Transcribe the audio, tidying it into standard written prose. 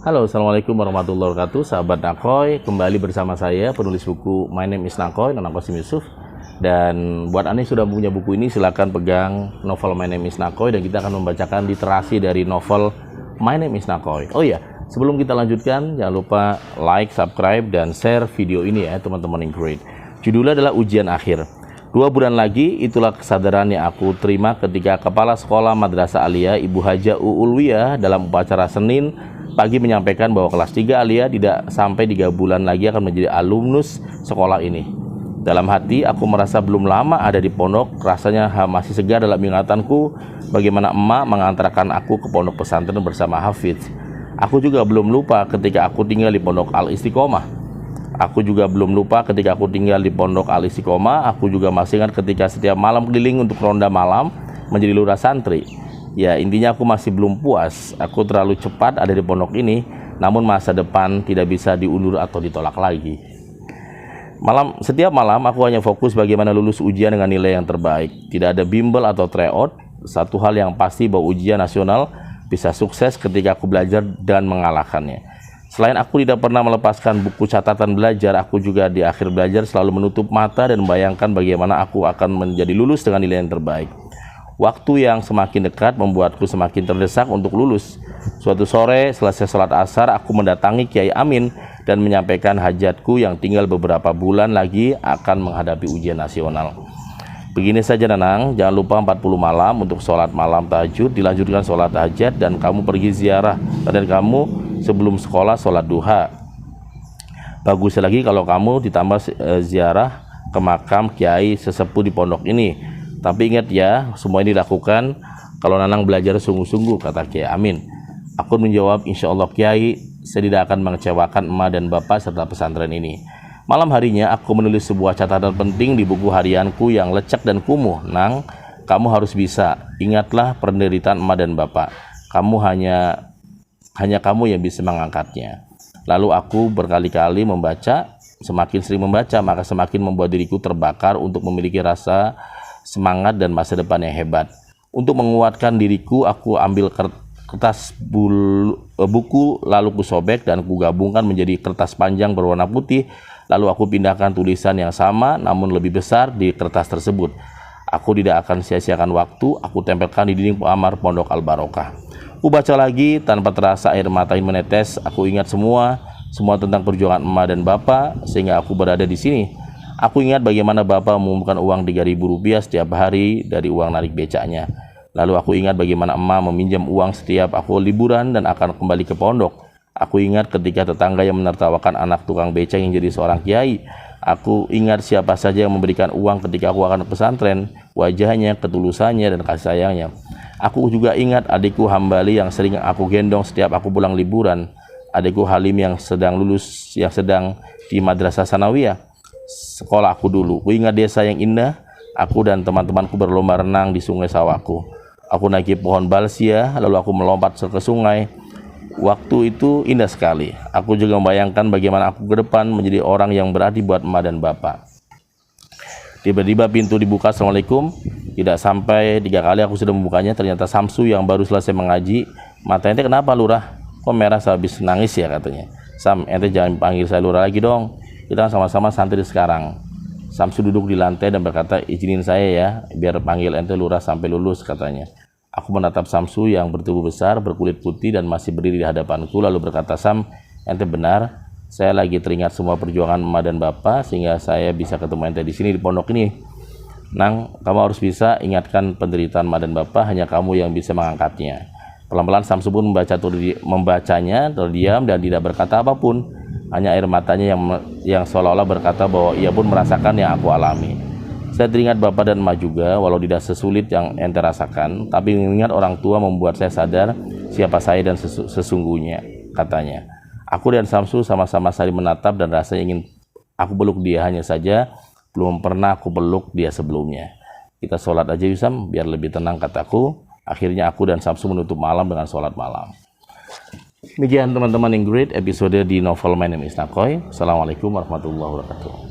Halo, assalamualaikum warahmatullahi wabarakatuh. Sahabat Nakoy, kembali bersama saya penulis buku My Name is Nakoy, Nana Qasim Yusuf. Dan buat Anda yang sudah punya buku ini, silakan pegang novel My Name is Nakoy dan kita akan membacakan literasi dari novel My Name is Nakoy. Oh iya, sebelum kita lanjutkan, jangan lupa like, subscribe, dan share video ini ya teman-teman yang great. Judulnya adalah Ujian Akhir. 2 bulan lagi, itulah kesadaran yang aku terima ketika Kepala Sekolah Madrasah Aliyah Ibu Haja Ulwiyah dalam upacara Senin pagi menyampaikan bahwa kelas 3 Aliyah tidak sampai 3 bulan lagi akan menjadi alumnus sekolah ini. Dalam hati, aku merasa belum lama ada di pondok, rasanya masih segar dalam ingatanku bagaimana emak mengantarkan aku ke pondok pesantren bersama Hafidz. Aku juga belum lupa ketika aku tinggal di pondok Al-Istiqomah. Aku juga belum lupa ketika aku tinggal di pondok Al-Istiqomah. Aku juga masih ingat ketika setiap malam keliling untuk ronda malam menjadi lurah santri. Ya, intinya aku masih belum puas. Aku terlalu cepat ada di pondok ini, namun masa depan tidak bisa diundur atau ditolak lagi. Setiap malam aku hanya fokus bagaimana lulus ujian dengan nilai yang terbaik. Tidak ada bimbel atau tryout. Satu hal yang pasti bahwa ujian nasional bisa sukses ketika aku belajar dan mengalahkannya. Selain aku tidak pernah melepaskan buku catatan belajar, aku juga di akhir belajar selalu menutup mata dan membayangkan bagaimana aku akan menjadi lulus dengan nilai yang terbaik. Waktu yang semakin dekat membuatku semakin terdesak untuk lulus. Suatu sore selesai sholat asar, aku mendatangi Kiai Amin dan menyampaikan hajatku yang tinggal beberapa bulan lagi akan menghadapi ujian nasional. Begini saja Nanang, jangan lupa 40 malam untuk sholat malam tahajud, dilanjutkan sholat hajat dan kamu pergi ziarah. Dan kamu sebelum sekolah sholat duha. Bagus lagi kalau kamu ditambah ziarah ke makam Kiai sesepuh di pondok ini. Tapi ingat ya, semua ini dilakukan kalau Nanang belajar sungguh-sungguh, kata Kiai Amin. Aku menjawab, insya Allah Kiai, saya tidak akan mengecewakan emak dan bapak serta pesantren ini. Malam harinya aku menulis sebuah catatan penting di buku harianku yang lecek dan kumuh. Nang, kamu harus bisa. Ingatlah penderitaan emak dan bapak. Hanya kamu yang bisa mengangkatnya. Lalu aku berkali-kali membaca. Semakin sering membaca, maka semakin membuat diriku terbakar untuk memiliki rasa semangat dan masa depan yang hebat. Untuk menguatkan diriku, aku ambil kertas buku, lalu kusobek dan kugabungkan menjadi kertas panjang berwarna putih. Lalu aku pindahkan tulisan yang sama namun lebih besar di kertas tersebut. Aku tidak akan sia-siakan waktu. Aku tempelkan di dinding kamar pondok Al-Barokah. Aku baca lagi, tanpa terasa air mata menetes. Aku ingat semua tentang perjuangan emak dan bapak sehingga aku berada di sini. Aku ingat bagaimana bapak mengumumkan uang Rp3.000 setiap hari dari uang narik becaknya. Lalu aku ingat bagaimana emak meminjam uang setiap aku liburan dan akan kembali ke pondok. Aku ingat ketika tetangga yang menertawakan anak tukang becak yang jadi seorang kiai. Aku ingat siapa saja yang memberikan uang ketika aku akan ke pesantren, wajahnya, ketulusannya, dan kasih sayangnya. Aku juga ingat adikku Hambali yang sering aku gendong setiap aku pulang liburan. Adikku Halim yang sedang lulus, yang sedang di Madrasah Sanawiyah sekolah aku dulu. Aku ingat desa yang indah. Aku dan teman-temanku berlomba renang di sungai sawahku. Aku naiki pohon balsia, lalu aku melompat ke sungai. Waktu itu indah sekali. Aku juga membayangkan bagaimana aku ke depan menjadi orang yang berarti buat emak dan bapak. Tiba-tiba pintu dibuka. Assalamualaikum. Tidak sampai 3 kali aku sudah membukanya. Ternyata Samsu yang baru selesai mengaji. Matanya kenapa lurah? Kok merah sehabis nangis ya, katanya. Sam, ente jangan panggil saya lurah lagi dong. Kita sama-sama santri sekarang. Samsu duduk di lantai dan berkata, izinin saya ya, biar panggil ente lurah sampai lulus, katanya. Aku menatap Samsu yang bertubuh besar, berkulit putih dan masih berdiri di hadapanku, lalu berkata, Sam, ente benar, saya lagi teringat semua perjuangan emak dan bapak sehingga saya bisa ketemu ente di sini di pondok ini. Nang, kamu harus bisa ingatkan penderitaan emak dan bapak, hanya kamu yang bisa mengangkatnya. Pelan-pelan Samsu pun membacanya, terdiam dan tidak berkata apapun. Hanya air matanya yang seolah-olah berkata bahwa ia pun merasakan yang aku alami. Saya teringat bapak dan emak juga, walau tidak sesulit yang ente rasakan, tapi mengingat orang tua membuat saya sadar siapa saya dan sesungguhnya, katanya. Aku dan Samsu sama-sama saling menatap dan rasanya ingin aku peluk dia, hanya saja belum pernah aku peluk dia sebelumnya. Kita sholat aja Yusam, biar lebih tenang, kataku. Akhirnya aku dan Samsu menutup malam dengan sholat malam. Demikian teman-teman yang great episode di novel My Name is Nakoy. Assalamualaikum warahmatullahi wabarakatuh.